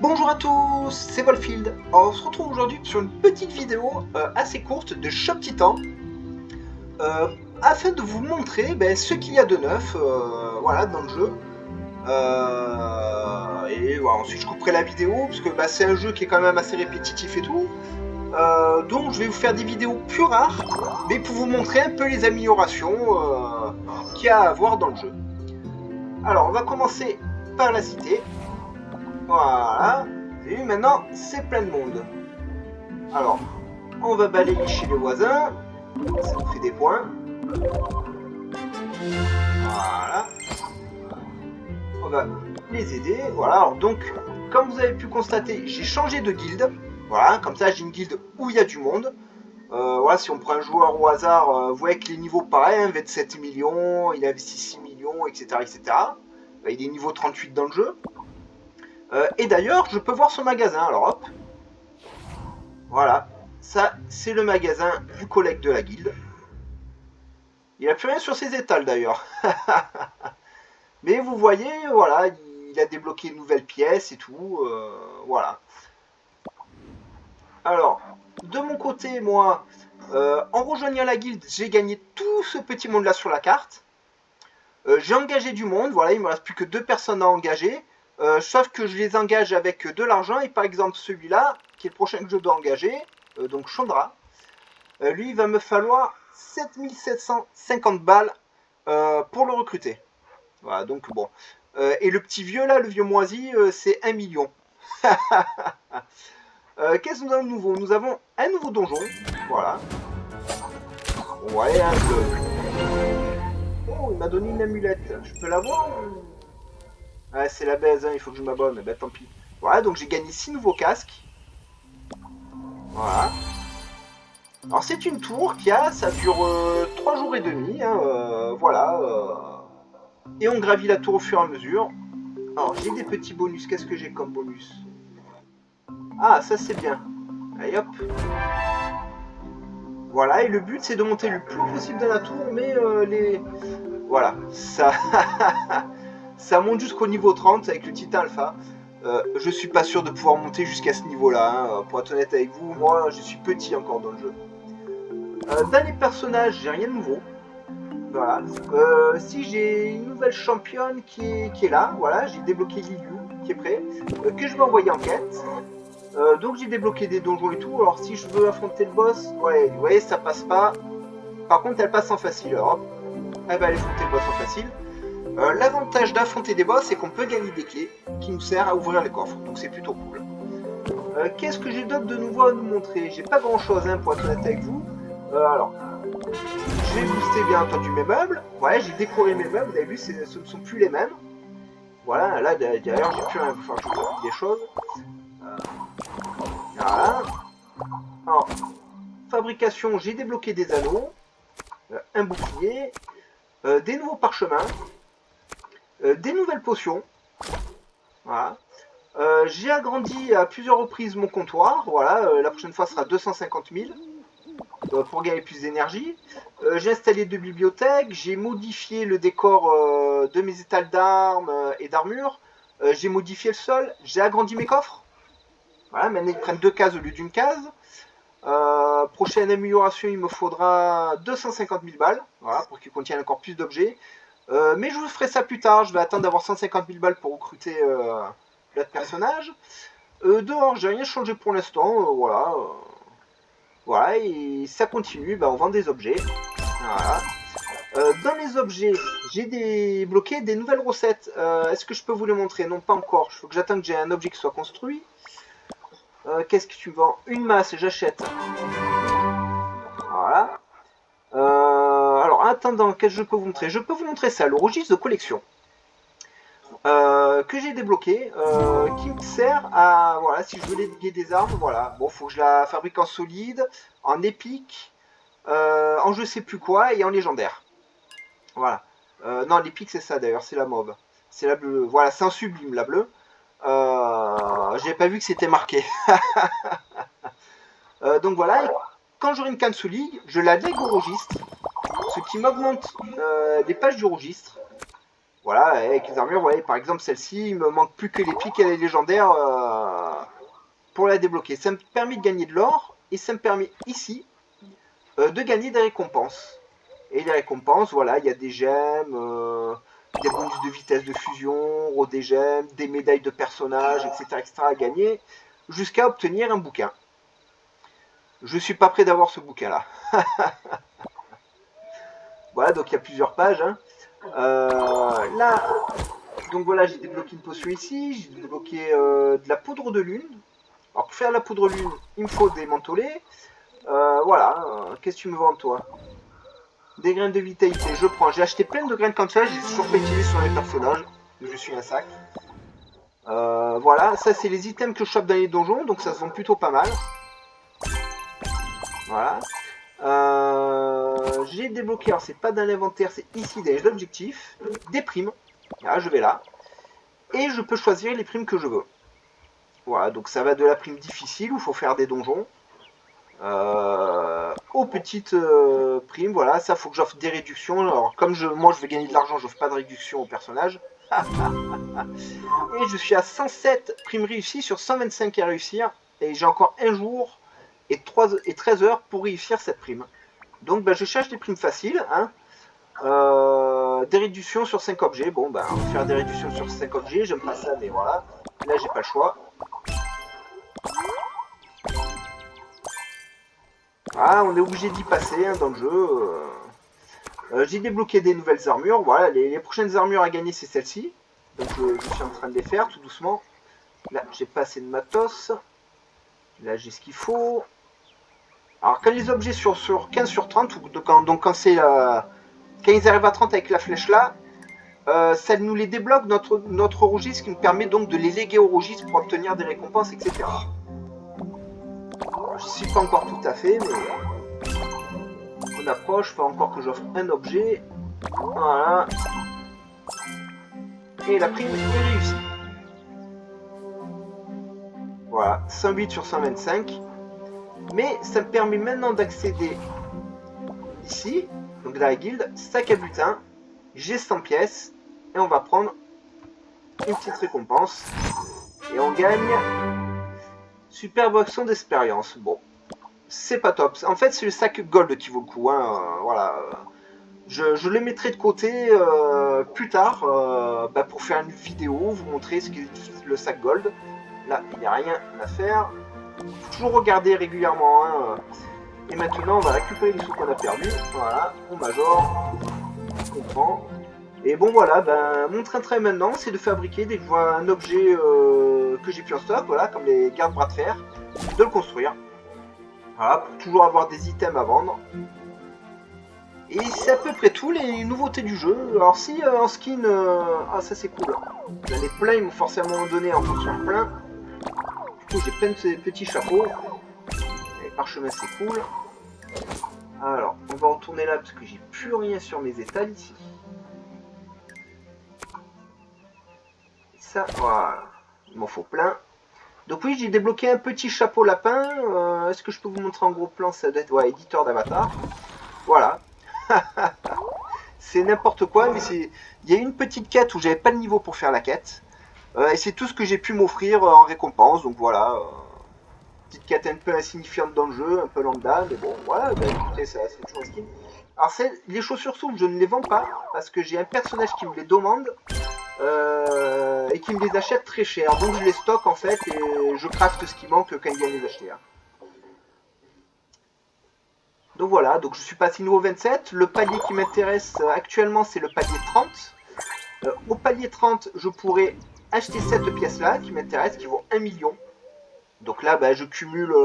Bonjour à tous, c'est Volfield. Alors, on se retrouve aujourd'hui sur une petite vidéo assez courte de Shop Titan afin de vous montrer ce qu'il y a de neuf voilà, dans le jeu. Et voilà, ensuite je couperai la vidéo parce que c'est un jeu qui est quand même assez répétitif et tout. Donc je vais vous faire des vidéos plus rares, mais pour vous montrer un peu les améliorations qu'il y a à voir dans le jeu. Alors on va commencer par la cité. Voilà. Et maintenant, c'est plein de monde. Alors, on va balayer chez les voisins. Ça nous fait des points. Voilà. On va les aider. Voilà. Alors donc, comme vous avez pu constater, j'ai changé de guilde. Voilà. Comme ça, j'ai une guilde où il y a du monde. Voilà, si on prend un joueur au hasard, vous voyez que les niveaux pareil, 27 millions, il investit 6 millions, etc. etc. Il est niveau 38 dans le jeu. Et d'ailleurs, je peux voir son magasin. Alors hop. Voilà. Ça, c'est le magasin du collègue de la guilde. Il n'a plus rien sur ses étals d'ailleurs. Mais vous voyez, voilà, il a débloqué une nouvelle pièce et tout. Voilà. Alors, de mon côté, moi, en rejoignant la guilde, j'ai gagné tout ce petit monde là sur la carte. J'ai engagé du monde, voilà, il me reste plus que 2 personnes à engager. Sauf que je les engage avec de l'argent. Et par exemple, celui-là, qui est le prochain que je dois engager, donc Chandra, lui, il va me falloir 7750 balles pour le recruter. Voilà, donc bon. Et le petit vieux là, le vieux moisi, c'est 1 million. Qu'est-ce que nous avons de nouveau? Nous avons un nouveau donjon. Voilà. Ouais, un bleu. Oh, il m'a donné une amulette. Je peux l'avoir ou... Ouais, c'est la baise, hein, il faut que je m'abonne. Ben tant pis. Voilà, donc j'ai gagné 6 nouveaux casques. Voilà. Alors c'est une tour qui a, ça dure 3 jours et demi. Hein, voilà. Et on gravit la tour au fur et à mesure. Alors j'ai des petits bonus. Qu'est-ce que j'ai comme bonus? Ah, ça c'est bien. Allez hop. Voilà, et le but c'est de monter le plus haut possible dans la tour, mais voilà, ça, ça monte jusqu'au niveau 30 avec le Titan Alpha. Je suis pas sûr de pouvoir monter jusqu'à ce niveau-là, hein. Pour être honnête avec vous, moi je suis petit encore dans le jeu. Dans les personnages, j'ai rien de nouveau. Voilà. Si j'ai une nouvelle championne qui est là, voilà, j'ai débloqué Lilu qui est prêt, que je vais envoyer en quête. Donc j'ai débloqué des donjons et tout. Alors si je veux affronter le boss, ouais, vous voyez, ça passe pas. Par contre, elle passe en facile. Alors, elle va aller affronter le boss en facile. L'avantage d'affronter des boss, c'est qu'on peut gagner des clés qui nous servent à ouvrir les coffres. Donc c'est plutôt cool. Qu'est-ce que j'ai d'autre de nouveau à nous montrer? J'ai pas grand chose pour être honnête avec vous. Alors, je vais booster bien entendu mes meubles. Ouais, j'ai décoré mes meubles. Vous avez vu, ce ne sont plus les mêmes. Voilà, là d'ailleurs, j'ai plus rien. Il va falloir que je copie des choses. Voilà. Alors, fabrication, j'ai débloqué des anneaux, un bouclier, des nouveaux parchemins, des nouvelles potions. Voilà. J'ai agrandi à plusieurs reprises mon comptoir. Voilà, la prochaine fois sera 250 000 pour gagner plus d'énergie. J'ai installé 2 bibliothèques. J'ai modifié le décor de mes étals d'armes et d'armure. J'ai modifié le sol. J'ai agrandi mes coffres. Voilà, maintenant ils prennent 2 cases au lieu d'une case. Prochaine amélioration, il me faudra 250 000 balles, voilà, pour qu'ils contiennent encore plus d'objets. Mais je vous ferai ça plus tard, je vais attendre d'avoir 150 000 balles pour recruter l'autre personnage. Dehors, j'ai rien changé pour l'instant, voilà. Voilà, et ça continue, on vend des objets. Voilà. Dans les objets, j'ai débloqué des nouvelles recettes. Est-ce que je peux vous les montrer? Non, pas encore. Il faut que j'attende que j'ai un objet qui soit construit. Qu'est-ce que tu vends? Une masse, j'achète. Voilà. Alors, en attendant, qu'est-ce que je peux vous montrer? Je peux vous montrer ça, le registre de collection. Que j'ai débloqué, qui me sert à, voilà, si je veux léguer des armes, voilà. Bon, faut que je la fabrique en solide, en épique, en je sais plus quoi, et en légendaire. Voilà. Non, l'épique, c'est ça d'ailleurs, c'est la mauve. C'est la bleue. Voilà, c'est un sublime, la bleue. J'avais pas vu que c'était marqué. Donc voilà, et quand j'aurai une canne sous ligue, je la lègue au registre, ce qui m'augmente les pages du registre. Voilà, avec les armures, vous voyez, par exemple, celle-ci, il me manque plus que l'épique et les légendaires pour la débloquer. Ça me permet de gagner de l'or, et ça me permet ici de gagner des récompenses. Et les récompenses, voilà, il y a des gemmes, des bonus de vitesse de fusion, des gemmes, des médailles de personnages, etc. à gagner, jusqu'à obtenir un bouquin. Je suis pas prêt d'avoir ce bouquin-là. Voilà, donc il y a plusieurs pages. Hein. Là, donc voilà, j'ai débloqué une potion ici, j'ai débloqué de la poudre de lune. Alors pour faire la poudre lune, il me faut des mentholés. Voilà, qu'est-ce que tu me vends toi? Des graines de vitalité, je prends. J'ai acheté plein de graines comme ça, j'ai toujours pas utilisé sur les personnages. Je suis un sac. Voilà, ça c'est les items que je chope dans les donjons, donc ça se vend plutôt pas mal. Voilà. J'ai débloqué, alors c'est pas dans l'inventaire, c'est ici dans les objectifs, des primes. Là, je vais là. Et je peux choisir les primes que je veux. Voilà, donc ça va de la prime difficile où il faut faire des donjons. Aux petites primes, voilà, ça faut que j'offre des réductions. Alors comme moi je vais gagner de l'argent, j'offre pas de réduction au personnage. Et je suis à 107 primes réussies sur 125 à réussir. Et j'ai encore un jour et 13 heures pour réussir cette prime. Donc ben, je cherche des primes faciles. Hein. Des réductions sur 5 objets. Bon ben on va faire des réductions sur 5 objets, j'aime pas ça, mais voilà. Là j'ai pas le choix. Ah, on est obligé d'y passer hein, dans le jeu. J'ai débloqué des nouvelles armures. Voilà, les prochaines armures à gagner, c'est celle-ci. Donc je suis en train de les faire tout doucement. Là, j'ai pas assez de matos. Là, j'ai ce qu'il faut. Alors, quand les objets sur 15 sur 30, donc quand ils arrivent à 30 avec la flèche là, ça nous les débloque notre registre, qui nous permet donc de les léguer au registre pour obtenir des récompenses, etc. Je suis pas encore tout à fait, mais on approche. Il faut encore que j'offre un objet. Voilà. Et la prime est réussie. Voilà, 108 sur 125. Mais ça me permet maintenant d'accéder ici, donc dans la guilde, sac à butin. J'ai 100 pièces. Et on va prendre une petite récompense. Et on gagne superbe action d'expérience. Bon, c'est pas top. En fait, c'est le sac gold qui vaut le coup. Hein. Voilà. Je le mettrai de côté plus tard pour faire une vidéo, vous montrer ce qu'est le sac gold. Là, il n'y a rien à faire. Il faut toujours regarder régulièrement. Hein. Et maintenant, on va récupérer les sous qu'on a perdus. Voilà, on major, on prend. Et bon, voilà, mon train-train maintenant, c'est de fabriquer, dès que je vois un objet que j'ai plus en stock, voilà, comme les garde-bras de fer, de le construire. Voilà, pour toujours avoir des items à vendre. Et c'est à peu près tout les nouveautés du jeu. Alors si en skin, ah ça c'est cool. Les pleins ils m'ont forcément donné en fonction de plein. Du coup j'ai plein de ces petits chapeaux. Les parchemins c'est cool. Alors on va retourner là parce que j'ai plus rien sur mes étals ici. Et ça voilà, il m'en faut plein. Donc oui j'ai débloqué un petit chapeau lapin. Est-ce que je peux vous montrer en gros plan? Ça doit être ouais, éditeur d'avatar. Voilà. C'est n'importe quoi, mais il y a une petite quête où j'avais pas le niveau pour faire la quête. Et c'est tout ce que j'ai pu m'offrir en récompense. Donc voilà, petite quête un peu insignifiante dans le jeu, un peu lambda, mais bon, voilà, écoutez, c'est toujours un skin. Alors les chaussures souples, je ne les vends pas, parce que j'ai un personnage qui me les demande, et qui me les achète très cher. Donc je les stocke en fait, et je craft ce qui manque quand il vient les acheter. Hein. Donc voilà, donc je suis passé niveau 27. Le palier qui m'intéresse actuellement, c'est le palier 30. Au palier 30, je pourrais acheter cette pièce-là qui m'intéresse, qui vaut 1 million. Donc là, je cumule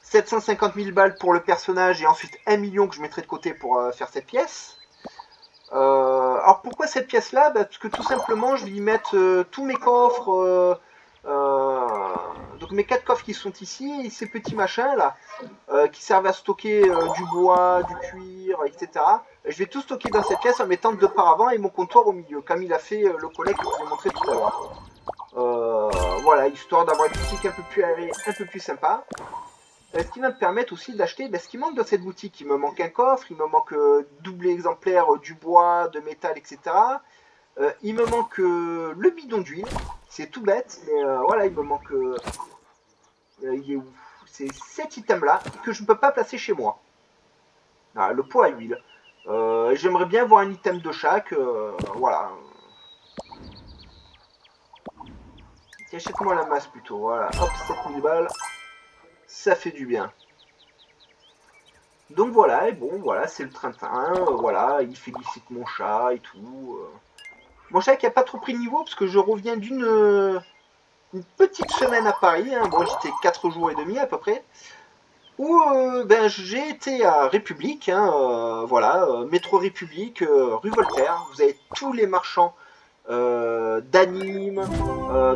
750 000 balles pour le personnage et ensuite 1 million que je mettrai de côté pour faire cette pièce. Alors pourquoi cette pièce-là? Parce que tout simplement, je vais y mettre tous mes coffres. Donc mes 4 coffres qui sont ici, et ces petits machins là, qui servent à stocker du bois, du cuir, etc. Je vais tout stocker dans cette pièce en mettant 2 paravents et mon comptoir au milieu, comme il a fait le collègue que je vous ai montré tout à l'heure. Voilà, histoire d'avoir une boutique un peu plus aérée, un peu plus sympa. Ce qui va me permettre aussi d'acheter ce qui manque dans cette boutique. Il me manque un coffre, il me manque double exemplaire du bois, de métal, etc. Il me manque le bidon d'huile. C'est tout bête, mais voilà, il me manque... il est où? C'est cet item-là que je ne peux pas placer chez moi. Ah, le pot à huile. J'aimerais bien avoir un item de chaque. Voilà. Achète-moi la masse plutôt. Voilà. Hop, 7000 balles. Ça fait du bien. Donc voilà, et bon, voilà, c'est le train-train. Voilà, il félicite mon chat et tout. Mon chat qui a pas trop pris de niveau parce que je reviens une petite semaine à Paris. Hein. Bon, j'étais 4 jours et demi à peu près. Où ben, j'ai été à République, hein, voilà, métro République, rue Voltaire. Vous avez tous les marchands d'anime.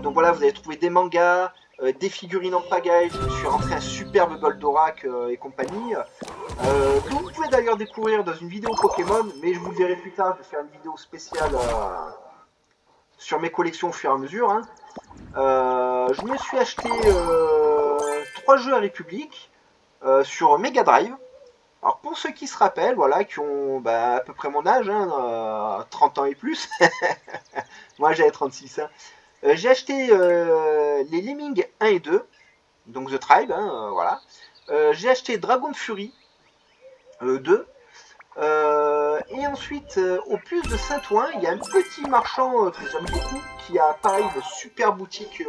Donc voilà, vous allez trouver des mangas, des figurines en pagaille. Je me suis rentré un superbe Goldorak et compagnie. Que vous pouvez d'ailleurs découvrir dans une vidéo Pokémon, mais je vous le verrai plus tard. Je vais faire une vidéo spéciale sur mes collections au fur et à mesure. Hein. Je me suis acheté 3 jeux à République sur Mega Drive. Alors pour ceux qui se rappellent, voilà, qui ont bah, à peu près mon âge, hein, 30 ans et plus, moi j'avais 36, hein. J'ai acheté les Lemmings 1 et 2, donc The Tribe, hein, voilà. J'ai acheté Dragon Fury 2. Et ensuite, au puce de Saint-Ouen, il y a un petit marchand que j'aime beaucoup, qui a pareil une super boutique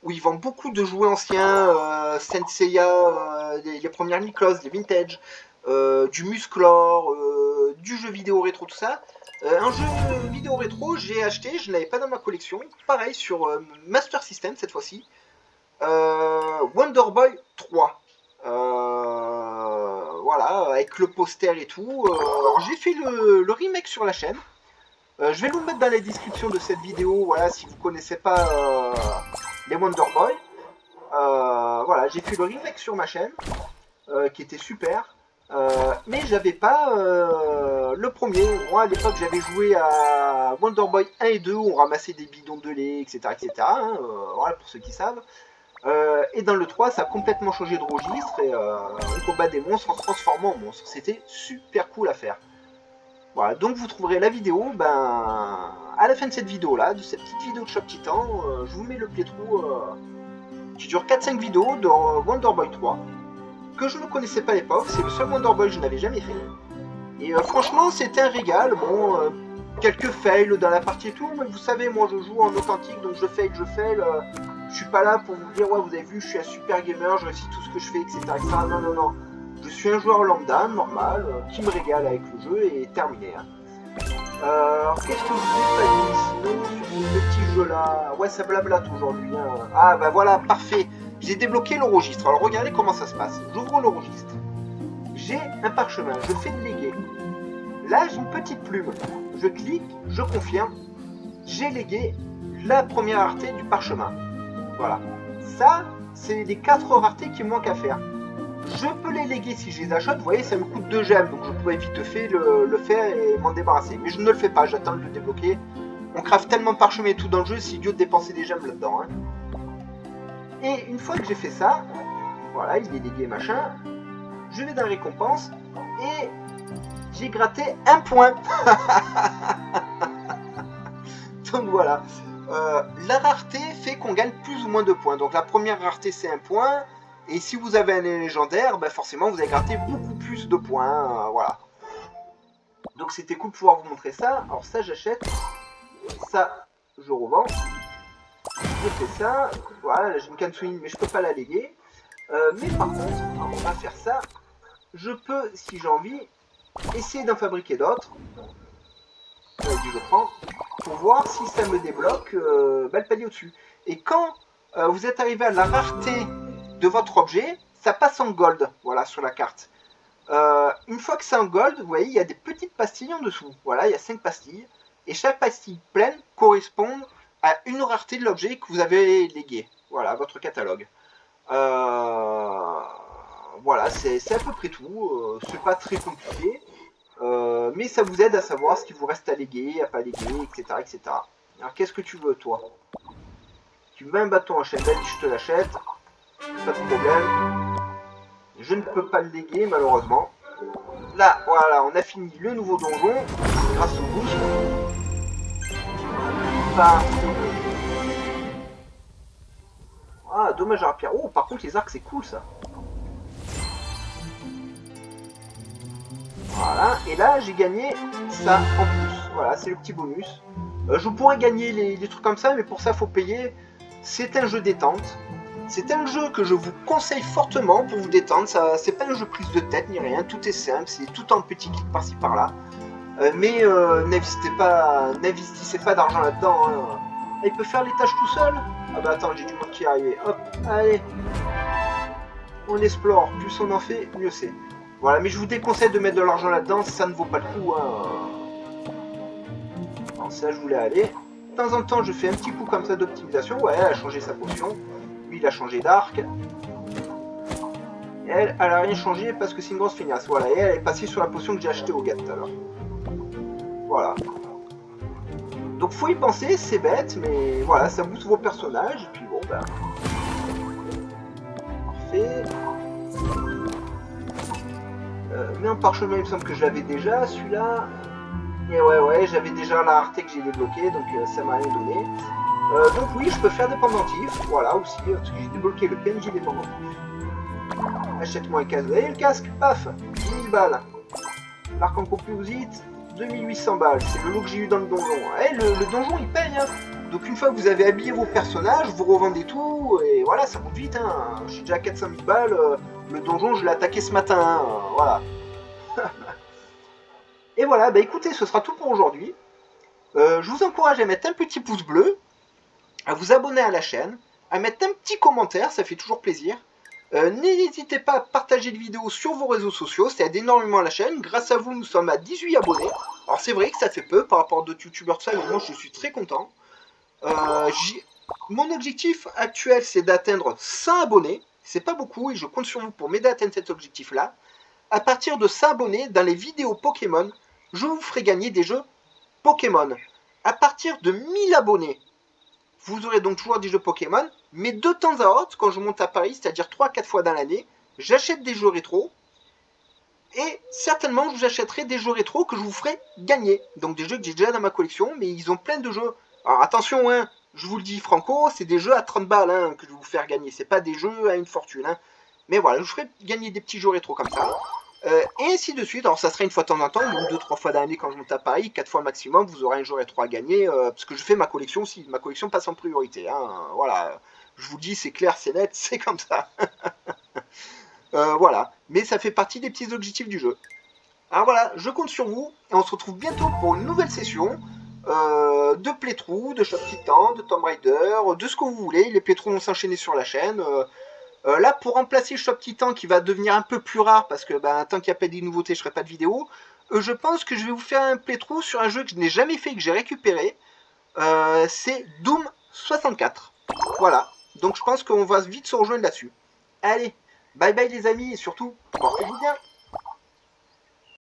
où ils vendent beaucoup de jouets anciens, Senseiya, les premières Miklos, les vintage, du Musclor, du jeu vidéo rétro, tout ça. Un jeu vidéo rétro, j'ai acheté, je ne l'avais pas dans ma collection, pareil sur Master System cette fois-ci, Wonder Boy 3. Voilà, avec le poster et tout. Alors j'ai fait le remake sur la chaîne. Je vais vous mettre dans la description de cette vidéo, voilà, si vous connaissez pas les Wonder Boy. Voilà, j'ai fait le remake sur ma chaîne, qui était super. Mais j'avais pas le premier. Moi à l'époque j'avais joué à Wonder Boy 1 et 2 où on ramassait des bidons de lait, etc. etc. Hein, voilà pour ceux qui savent. Et dans le 3 ça a complètement changé de registre et on combat des monstres en se transformant en monstres. C'était super cool à faire. Voilà, donc vous trouverez la vidéo à la fin de cette vidéo là, de cette petite vidéo de Shop Titan. Je vous mets le playthrough qui dure 4-5 vidéos de Wonder Boy 3 que je ne connaissais pas à l'époque. C'est le seul Wonder Boy que je n'avais jamais fait. Et franchement, c'était un régal. Bon, quelques fails dans la partie et tout, mais vous savez, moi je joue en authentique, donc je fail. Je suis pas là pour vous dire, ouais, vous avez vu, je suis un super gamer, je réussis tout ce que je fais, etc. etc. Non, non, non. Je suis un joueur lambda, normal, qui me régale avec le jeu et terminé. Hein. Alors, qu'est-ce que je vous ai pas dit sinon sur ce petit jeu là? Ouais, ça blablate aujourd'hui. Hein. Ah, bah voilà, parfait. J'ai débloqué le registre. Alors, regardez comment ça se passe. J'ouvre le registre. J'ai un parchemin. Je fais le léguer. Là, j'ai une petite plume. Je clique, je confirme. J'ai légué la première rareté du parchemin. Voilà. Ça, c'est les 4 raretés qui me manquent à faire. Je peux les léguer si je les achète. Vous voyez, ça me coûte 2 gemmes. Donc, je pourrais vite fait le faire et m'en débarrasser. Mais je ne le fais pas. J'attends de le débloquer. On craft tellement de parchemins et tout dans le jeu, c'est idiot de dépenser des gemmes là-dedans. Hein. Et une fois que j'ai fait ça, voilà, il est légué machin. Je vais dans récompense et j'ai gratté 1 point. Donc voilà. La rareté fait qu'on gagne plus ou moins de points. Donc la première rareté c'est 1 point. Et si vous avez un légendaire, ben forcément vous allez gratter beaucoup plus de points. Voilà. Donc c'était cool de pouvoir vous montrer ça. Alors ça j'achète. Ça je revends. Je fais ça. Voilà, là j'ai une canne swing mais je peux pas la léguer. Mais par contre, on va faire ça. Je peux, si j'ai envie, essayer d'en fabriquer d'autres. Je prends pour voir si ça me débloque le palier au-dessus. Et quand vous êtes arrivé à la rareté de votre objet, ça passe en gold, voilà, sur la carte. Une fois que c'est en gold, vous voyez, il y a des petites pastilles en dessous. Voilà, il y a 5 pastilles. Et chaque pastille pleine correspond à une rareté de l'objet que vous avez légué. Voilà, votre catalogue. Voilà, c'est à peu près tout. C'est pas très compliqué. Mais ça vous aide à savoir ce qu'il vous reste à léguer, à pas léguer, etc. etc. Alors qu'est-ce que tu veux toi? Tu mets un bâton en chaîne, vas-y je te l'achète, pas de problème. Je ne peux pas le léguer malheureusement. Là, voilà, on a fini le nouveau donjon, grâce au boost. pas. Ah, dommage à la pierre. Oh, par contre, les arcs, c'est cool, ça. Voilà, et là, j'ai gagné ça en plus. Voilà, c'est le petit bonus. Je pourrais gagner les trucs comme ça, mais pour ça, il faut payer. C'est un jeu détente. C'est un jeu que je vous conseille fortement pour vous détendre. C'est pas un jeu prise de tête ni rien. Tout est simple, c'est tout en petits clics par-ci par-là. Mais n'investissez pas d'argent là-dedans. Hein. Ah, il peut faire les tâches tout seul. Ah bah attends, j'ai du monde qui est arrivé. Hop, allez. On explore. Plus on en fait, mieux c'est. Voilà, mais je vous déconseille de mettre de l'argent là-dedans. Ça ne vaut pas le coup. Hein. Alors ça, je voulais aller. De temps en temps, je fais un petit coup comme ça d'optimisation. Ouais, elle a changé sa potion. Lui, il a changé d'arc. Et elle a rien changé parce que c'est une grosse feignasse. Voilà, et elle est passée sur la potion que j'ai achetée au gars tout à l'heure. Voilà. Donc faut y penser, c'est bête, mais voilà, ça booste vos personnages. Et puis bon, ben... Parfait. Mais en parchemin, il me semble que je l'avais déjà, celui-là. Et ouais, j'avais déjà la rareté que j'ai débloquée, donc ça m'a rien donné. Donc oui, je peux faire des pendentifs, voilà aussi, parce que j'ai débloqué le PNJ des pendentifs. Achète-moi un casque. Et le casque, paf, 10 000 balles. L'arc en composite, 2800 balles. C'est le lot que j'ai eu dans le donjon. Et le donjon, il paye. Hein. Donc une fois que vous avez habillé vos personnages, vous revendez tout, et voilà, ça coûte vite. Hein. J'ai déjà 400 000 balles. Le donjon, je l'ai attaqué ce matin. Hein. Voilà. Et voilà, bah écoutez, ce sera tout pour aujourd'hui. Je vous encourage à mettre un petit pouce bleu, à vous abonner à la chaîne, à mettre un petit commentaire, ça fait toujours plaisir. N'hésitez pas à partager les vidéos sur vos réseaux sociaux, ça aide énormément la chaîne. Grâce à vous, nous sommes à 18 abonnés. Alors c'est vrai que ça fait peu par rapport à d'autres youtubeurs, tout ça, mais moi je suis très content. Mon objectif actuel, c'est d'atteindre 100 abonnés. C'est pas beaucoup et je compte sur vous pour m'aider à atteindre cet objectif-là. À partir de 100 abonnés, dans les vidéos Pokémon, je vous ferai gagner des jeux Pokémon. À partir de 1000 abonnés, vous aurez donc toujours des jeux Pokémon, mais de temps à autre, quand je monte à Paris, c'est-à-dire 3-4 fois dans l'année, j'achète des jeux rétro, et certainement je vous achèterai des jeux rétro que je vous ferai gagner. Donc des jeux que j'ai déjà dans ma collection, mais ils ont plein de jeux. Alors attention, hein, je vous le dis franco, c'est des jeux à 30 balles hein, que je vais vous faire gagner, c'est pas des jeux à une fortune. Hein. Mais voilà, je vous ferai gagner des petits jeux rétro comme ça. Et ainsi de suite. Alors ça sera une fois de temps en temps, une, 2-3 fois dans l'année quand je monte à Paris, 4 fois maximum, vous aurez un jeu rétro à gagner, parce que je fais ma collection aussi. Ma collection passe en priorité. Hein, voilà, je vous dis, c'est clair, c'est net, c'est comme ça. Voilà, mais ça fait partie des petits objectifs du jeu. Alors voilà, je compte sur vous, et on se retrouve bientôt pour une nouvelle session de playthrough, de Shop Titan, de Tomb Raider, de ce que vous voulez. Les playthroughs vont s'enchaîner sur la chaîne. Là, pour remplacer Shop Titan, qui va devenir un peu plus rare, parce que tant qu'il n'y a pas des nouveautés, je ne ferai pas de vidéo, je pense que je vais vous faire un playthrough sur un jeu que je n'ai jamais fait, que j'ai récupéré. C'est Doom 64. Voilà. Donc je pense qu'on va vite se rejoindre là-dessus. Allez, bye bye les amis, et surtout, portez-vous bien.